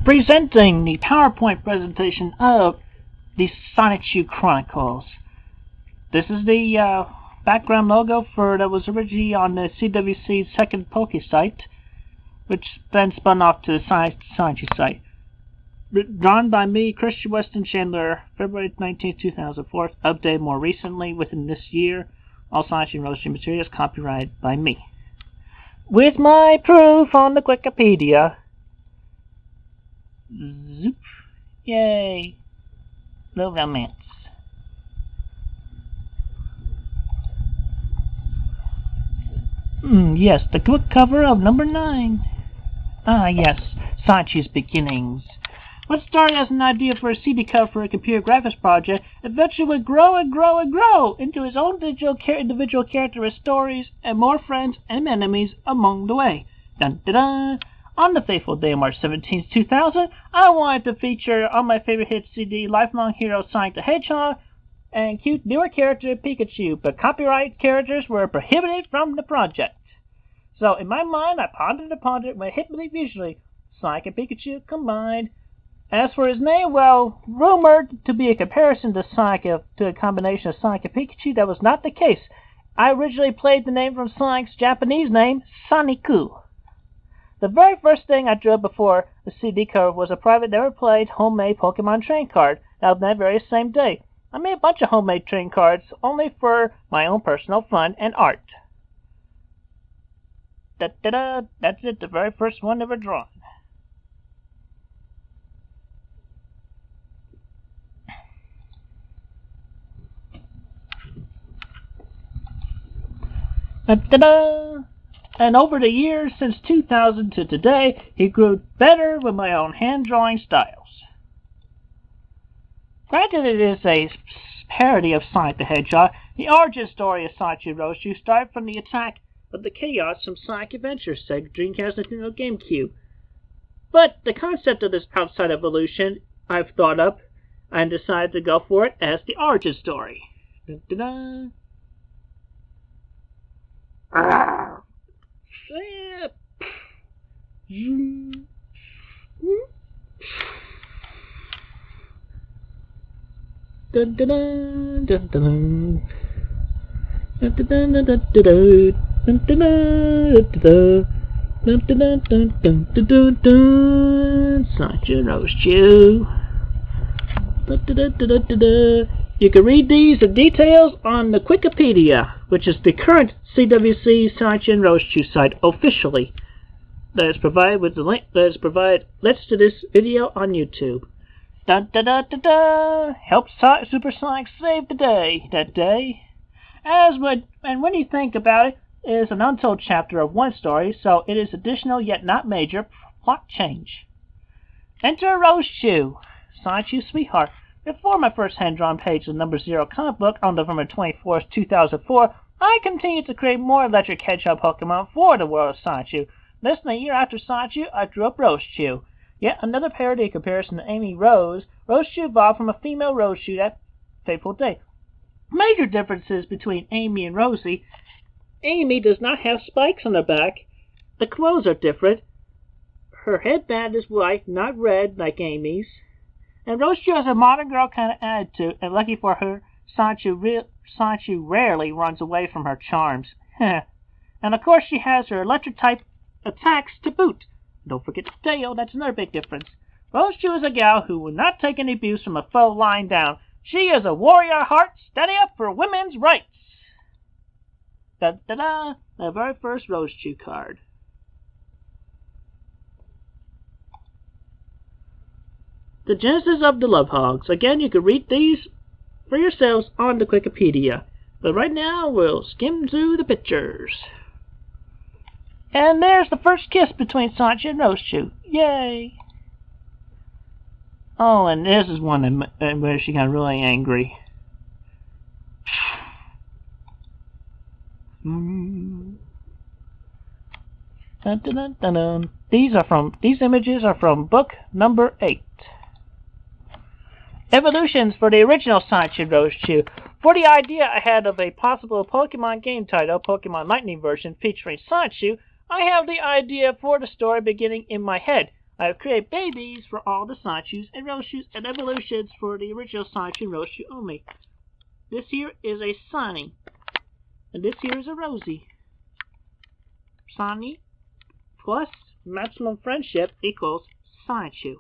Presenting the PowerPoint presentation of the Sonichu Chronicles. This is the background logo that was originally on the CWC's second Poke site, which then spun off to the Sonichu site. Drawn by me, Christian Weston Chandler, February 19, 2004. Updated more recently within this year. All Sonichu and Roshi materials copyrighted by me. With my proof on the Wikipedia. Zoop. Yay. No romance. Yes, the book cover of number 9. Ah, yes, Sonichu's beginnings. What started as an idea for a CD cover for a computer graphics project eventually would grow and grow and grow into his own individual character with stories and more friends and enemies along the way. Dun dun dun! On the fateful day of March 17, 2000, I wanted to feature on my favorite hit CD, Lifelong Hero Sonic the Hedgehog, and cute newer character Pikachu, but copyright characters were prohibited from the project. So in my mind, I pondered and pondered, when it hit me visually, Sonic and Pikachu combined. As for his name, well, rumored to be a comparison to a combination of Sonic and Pikachu, that was not the case. I originally played the name from Sonic's Japanese name, Sonichu. The very first thing I drew before the CD cover was a private, never-played, homemade Pokemon trading card. That was that very same day. I made a bunch of homemade trading cards, only for my own personal fun and art. Da-da-da! That's it, the very first one ever drawn. Da-da-da! And over the years, since 2000 to today, he grew better with my own hand-drawing styles. Granted, it is a parody of Sonic the Hedgehog. The origin story of Sonichu Roshu started from the attack of the Chaos from Sonic Adventure, Sega Dreamcast, Nintendo GameCube. But the concept of this outside evolution I've thought up and decided to go for it as the origin story. Da-da-da! Dun dun dun dun dun dun dun dun dun dun dun dun dun. Sonichu Roshu. You can read these in details on the Wikipedia, which is the current CWC Sonichu and Roshu site officially. That is provided with the link links to this video on YouTube. Dun da da da da! Help Super Sonic save the day that day. And when you think about it, it is an untold chapter of one story, so it is additional yet not major plot change. Enter Roshu, Sonichu's sweetheart. Before my first hand-drawn page of number 0 comic book on November 24, 2004, I continued to create more electric hedgehog Pokemon for the world of Sonichu. Less than a year after Sonichu, I drew up Roshu. Yet another parody in comparison to Amy Rose. Roshu evolved from a female Roshu that fateful day. Major differences between Amy and Rosie. Amy does not have spikes on her back. The clothes are different. Her headband is white, not red like Amy's. And Roshu has a modern girl kind of attitude, and lucky for her, Sonichu rarely runs away from her charms. And of course she has her electric-type attacks to boot. Don't forget the tail, that's another big difference. Roshu is a gal who will not take any abuse from a foe lying down. She is a warrior heart, steady up for women's rights. Da-da-da! The very first Roshu card. The Genesis of the Love Hogs. Again, you can read these for yourselves on the Wikipedia. But right now, we'll skim through the pictures. And there's the first kiss between Sonichu and Roshu. Yay! Oh, and this is one where she got really angry. Dun, dun, dun, dun, dun. These images are from book number 8. Evolutions for the original Sonichu and Roshu. For the idea I had of a possible Pokemon game title, Pokemon Lightning version, featuring Sonichu, I have the idea for the story beginning in my head. I have created babies for all the Sonichus and Roshus and evolutions for the original Sonichu and Roshu only. This here is a Sonny, and this here is a Rosie. Sonny plus maximum friendship equals Sonichu.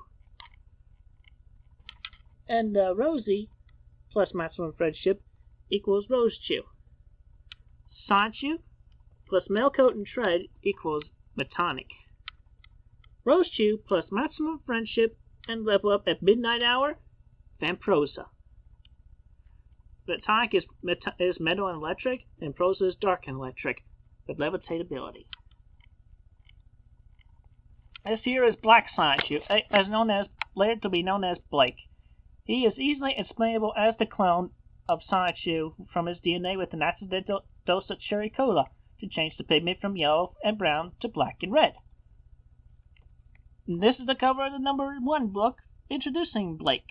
And Rosie plus maximum friendship equals Rosechu. Sonichu plus male coat and tread equals Metonic. Rosechu plus maximum friendship and level up at midnight hour, Vamprosa. Metonic is metal and electric, and Prosa is dark and electric, with levitate ability. This here is Black Sonichu, later to be known as Blake. He is easily explainable as the clone of Sonichu from his DNA with an accidental dose of cherry cola to change the pigment from yellow and brown to black and red. And this is the cover of the #1 book introducing Blake,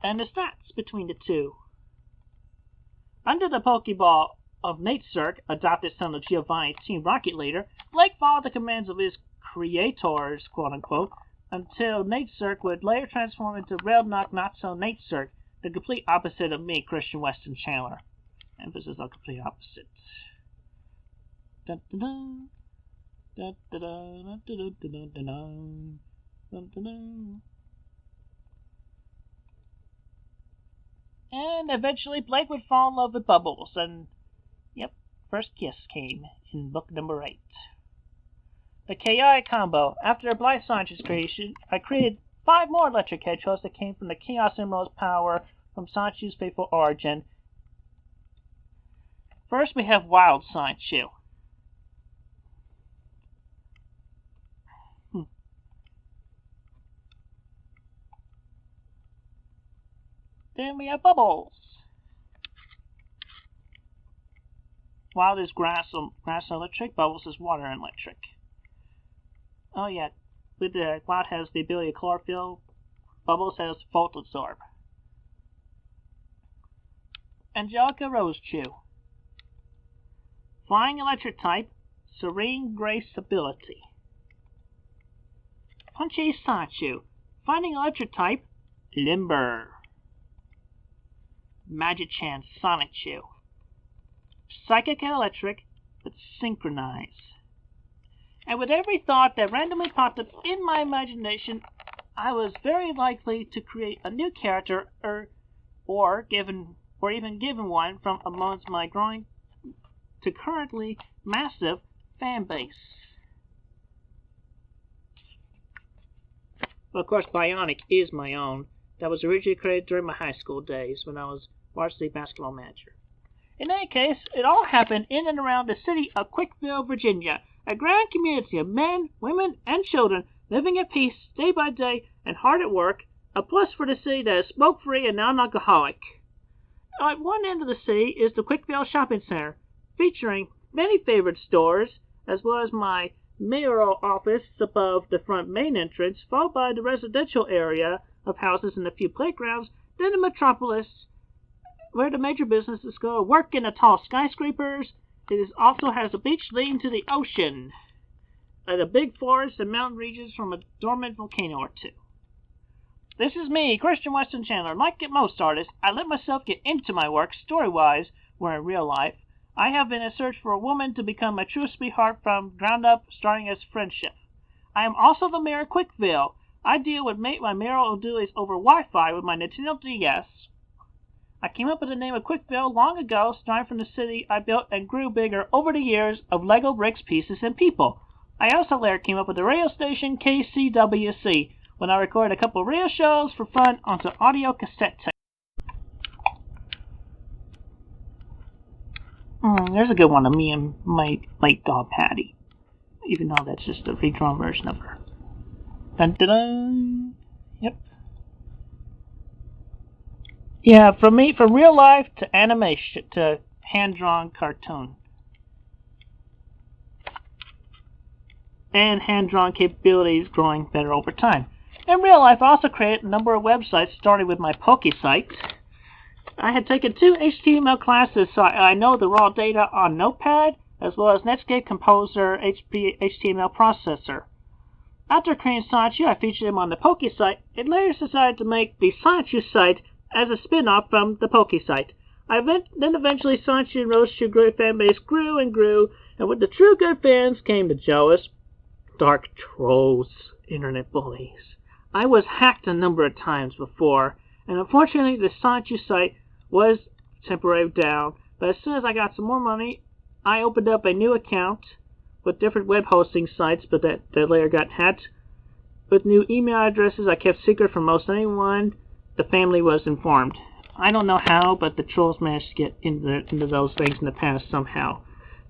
and the stats between the two. Under the Pokeball of Nate Cirque, adopted son of Giovanni's Team Rocket leader, Blake followed the commands of his creators, quote-unquote, until Nate Cirque would later transform into Railknock Not-So Nate Cirque, the complete opposite of me, Christian Weston Chandler. Emphasis on complete opposite. Dun, dun, dun. Dun, dun, dun, dun, dun, dun, dun, dun, dun, dun, dun. And eventually Blake would fall in love with Bubbles, and yep, first kiss came in book #8. The Chaotic Combo. After Black Sonichu's creation, I created 5 more electric hedgehogs that came from the Chaos Emerald's power from Sonichu's faithful origin. First we have Wild Sonichu. Then we have Bubbles. Wild is grass electric, Bubbles is water electric. Oh yeah, with the Wild has the ability of chlorophyll, Bubbles has Volt Absorb. Angelica Rosechu. Flying electric type, Serene Grace ability. Punchy Sonichu. Fighting electric type, Limber. Magichan Sonichu. Psychic and electric, but synchronize. And with every thought that randomly popped up in my imagination, I was very likely to create a new character, or even given one from amongst my growing to currently massive fan base. Well, of course, Bionic is my own. That was originally created during my high school days when I was varsity basketball manager. In any case, it all happened in and around the city of Quickville, Virginia, a grand community of men, women, and children living at peace day by day and hard at work, a plus for the city that is smoke-free and non-alcoholic. At one end of the city is the Quickville Shopping Center, featuring many favorite stores, as well as my mayoral office above the front main entrance, followed by the residential area of houses and a few playgrounds, then the metropolis, where the major businesses go to work in the tall skyscrapers. It also has a beach leading to the ocean, and a big forest and mountain regions from a dormant volcano or two. This is me, Christian Weston Chandler. Like most artists, I let myself get into my work story-wise, where in real life, I have been in search for a woman to become my true sweetheart from ground up, starting as friendship. I am also the mayor of Quickville. I deal with my mayoral duties over Wi-Fi with my Nintendo DS. I came up with the name of Quickville long ago, starting from the city I built and grew bigger over the years of Lego bricks, pieces, and people. I also later came up with the radio station KCWC when I recorded a couple of radio shows for fun onto audio cassette tape. There's a good one of me and my late dog Patty, even though that's just a redrawn version of her. Dun dun dun. Yep. Yeah, from real life to animation to hand-drawn cartoon. And hand-drawn capabilities growing better over time. In real life, I also created a number of websites, starting with my PokeSite. I had taken 2 HTML classes, so I know the raw data on Notepad, as well as Netscape Composer HTML processor. After creating Sonichu, I featured him on the Poke site, and later decided to make the Sonichu site as a spin-off from the Poke site. Then eventually Sonichu and Roastu Great fan base grew and grew, and with the true good fans came the jealous, dark trolls, internet bullies. I was hacked a number of times before, and unfortunately the Sonichu site was temporarily down, but as soon as I got some more money, I opened up a new account with different web hosting sites, but that later got hacked. With new email addresses I kept secret from most anyone, the family was informed. I don't know how, but the trolls managed to get into those things in the past somehow.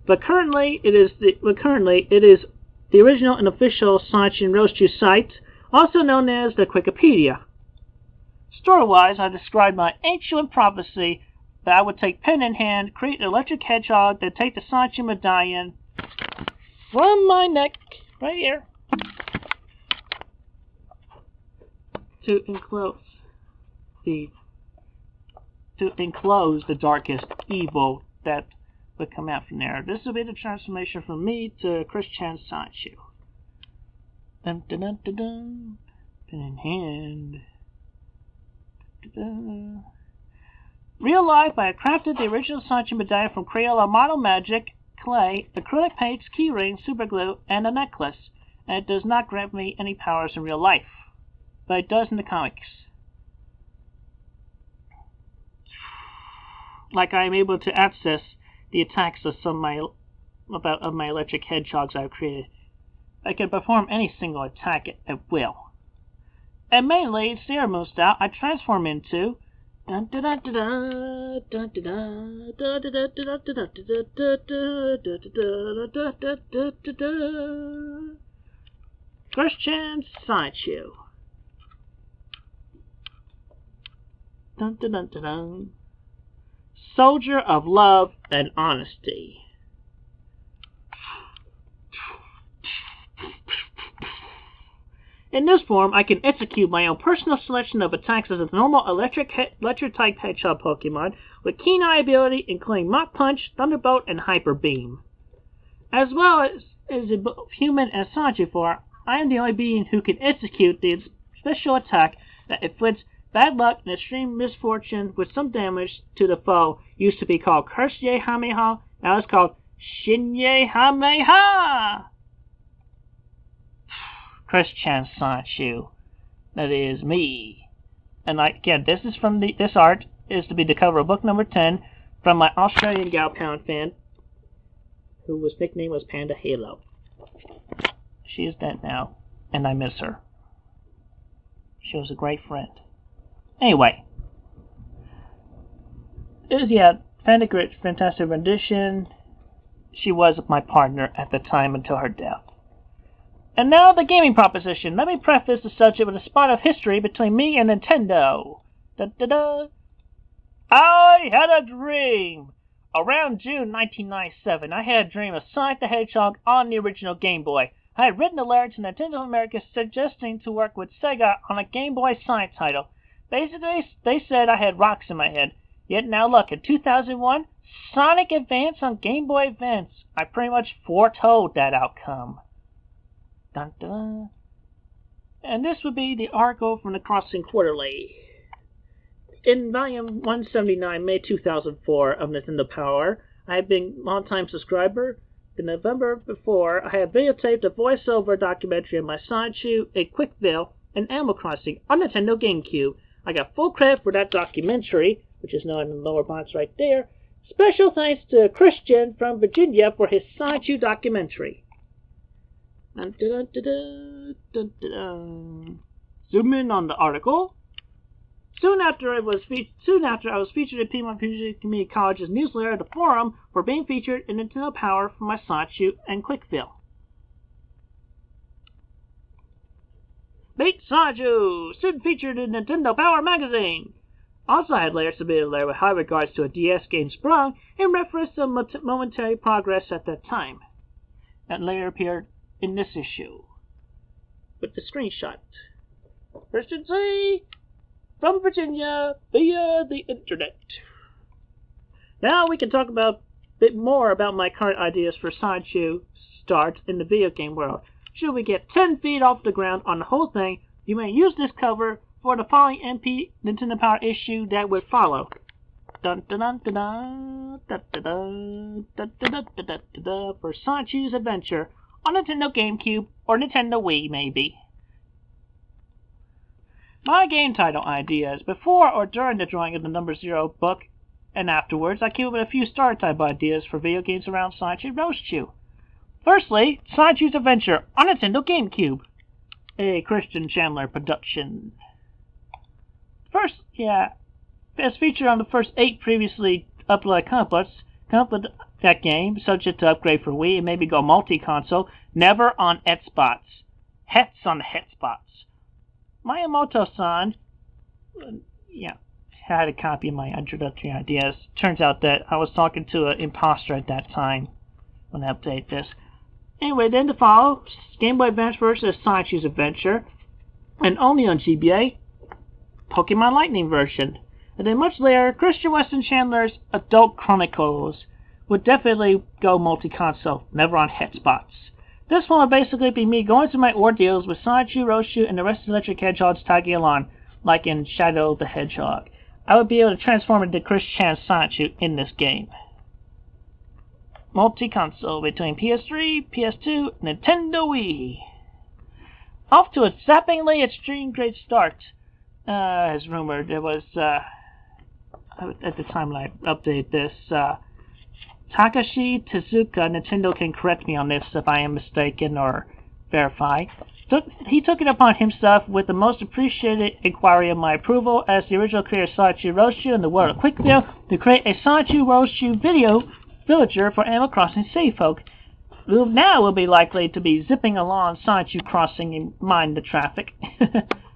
But currently it is the original and official Sonichu and Roastu site, also known as the Wikipedia. Story-wise, I described my ancient prophecy that I would take pen in hand, create an electric hedgehog, then take the Sonichu medallion from my neck, right here, to enclose the darkest evil that would come out from there. This will be the transformation from me to Christian Sonichu. Dun dun dun dun dun. Pen in hand. Dun, dun, dun. Real life, I have crafted the original Sonichu medallion from Crayola model magic, clay, acrylic paints, key rings, super glue, and a necklace. And it does not grant me any powers in real life, but it does in the comics. Like I am able to access the attacks of some of my electric hedgehogs I have created. I can perform any single attack at will. And mainly, Sailor Moon style, I transform into Christian Sonichu. Dun dun dun dun dun. Soldier of love and honesty. In this form, I can execute my own personal selection of attacks as a normal electric-type hedgehog Pokemon with keen eye ability, including Mach Punch, Thunderbolt, and Hyper Beam. As well as in both human and Sonichu form, I am the only being who can execute the special attack that inflicts bad luck and extreme misfortune with some damage to the foe. Used to be called Curse-Ye Hameha, now it's called Shin-Ye Hameha! Christian Sonichu. That is me. And again, this art is to be the cover of book number 10 from my Australian Gal Pound fan, whose nickname was Panda Halo. She is dead now, and I miss her. She was a great friend. Anyway, fantastic rendition. She was my partner at the time until her death. And now the gaming proposition. Let me preface the subject with a spot of history between me and Nintendo. Da-da-da. I had a dream. Around June 1997, I had a dream of Sonic the Hedgehog on the original Game Boy. I had written a letter to Nintendo America suggesting to work with Sega on a Game Boy Sonic title. Basically, they said I had rocks in my head. Yet now look, in 2001, Sonic Advance on Game Boy Advance. I pretty much foretold that outcome. Dun dun. And this would be the article from the Crossing Quarterly. In volume 179, May 2004 of Nintendo Power, I have been a long-time subscriber. The November before, I had videotaped a voiceover documentary of my Sonichu, a Quickville, and Animal Crossing on Nintendo GameCube. I got full credit for that documentary, which is known in the lower box right there. Special thanks to Christian from Virginia for his Sonichu documentary. Dun, dun, dun, dun, dun, dun, dun. Zoom in on the article. Soon after I was featured in Piedmont Community College's newsletter, The Forum, for being featured in Nintendo Power for my Sonichu and Quickville. Meet Sonichu, soon featured in Nintendo Power magazine. Also, I had later submitted a letter with high regards to a DS game Sprung in reference to momentary progress at that time. That later appeared in this issue with the screenshot. Christian C. from Virginia via the internet. Now we can talk about a bit more about my current ideas for Sonichu start in the video game world. Should we get 10 feet off the ground on the whole thing, you may use this cover for the following MP Nintendo Power issue that would follow. Dun dun dun dun dun dun dun dun dun dun dun dun for Sonichu's Adventure on Nintendo GameCube or Nintendo Wii, maybe. My game title ideas before or during the drawing of the number 0 book and afterwards, I came up with a few star type ideas for video games around Sonichu Roaschu. Firstly, Sonichu's Adventure on Nintendo GameCube, a Christian Chandler production. First, as featured on the first 8 previously uploaded comic books, that game, subject to upgrade for Wii and maybe go multi-console, never on Xbox. Hets on the Hetspots. Miyamoto-san, had a copy of my introductory ideas. Turns out that I was talking to an imposter at that time when I updated this. Anyway, then to follow, Game Boy Advance version of Sonichu's Adventure, and only on GBA, Pokemon Lightning version. And then much later, Christian Weston Chandler's Adult Chronicles would definitely go multi-console, never on Hetspots. This one would basically be me going through my ordeals with Sonichu, Roaschu, and the rest of the Electric Hedgehogs tagging along, like in Shadow the Hedgehog. I would be able to transform into Chris Chan's Sonichu in this game. Multi-console between PS3, PS2, Nintendo Wii. Off to a zappingly extreme great start. As rumored, there was, at the time when I updated this, Takashi Tezuka, Nintendo can correct me on this if I am mistaken or verify. He took it upon himself with the most appreciated inquiry of my approval as the original creator of Sonichu Roaschu and the world of Quickville to create a Sonichu Roaschu video villager for Animal Crossing City Folk. Who now will be likely to be zipping along Sonichu Crossing and mind the traffic.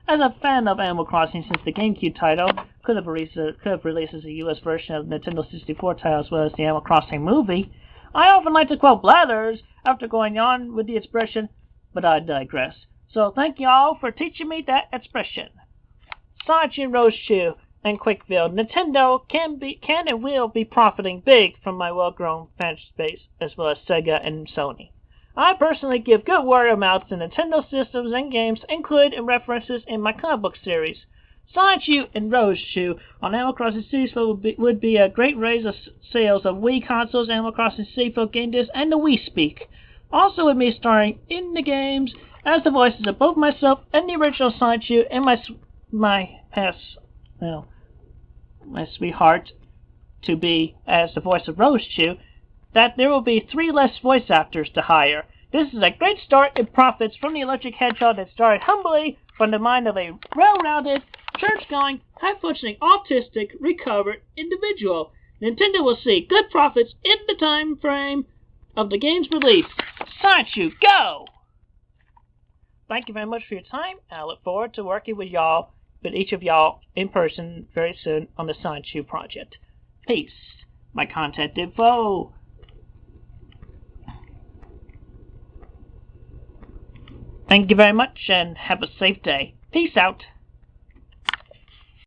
As a fan of Animal Crossing since the GameCube title could have released as a US version of the Nintendo 64 title as well as the Animal Crossing movie, I often like to quote Blathers after going on with the expression, but I digress. So thank you all for teaching me that expression. Sonichu Roaschu and Quickville, Nintendo can and will be profiting big from my well-grown fan base as well as Sega and Sony. I personally give good word of mouth to Nintendo systems and games included in references in my comic book series. Sonichu and Roaschu on Animal Crossing City Folk would be a great raise of sales of Wii consoles, Animal Crossing City Folk game discs, and the Wii Speak. Also with me starring in the games as the voices of both myself and the original Sonichu and my sweetheart to be as the voice of Roaschu, that there will be 3 less voice actors to hire. This is a great start in profits from the Electric Hedgehog that started humbly from the mind of a well-rounded, church-going, high-functioning, autistic, recovered individual. Nintendo will see good profits in the time frame of the game's release. Sonichu, go! Thank you very much for your time. I look forward to working with each of y'all in person very soon on the Sonichu project. Peace. My contact info. Thank you very much and have a safe day. Peace out.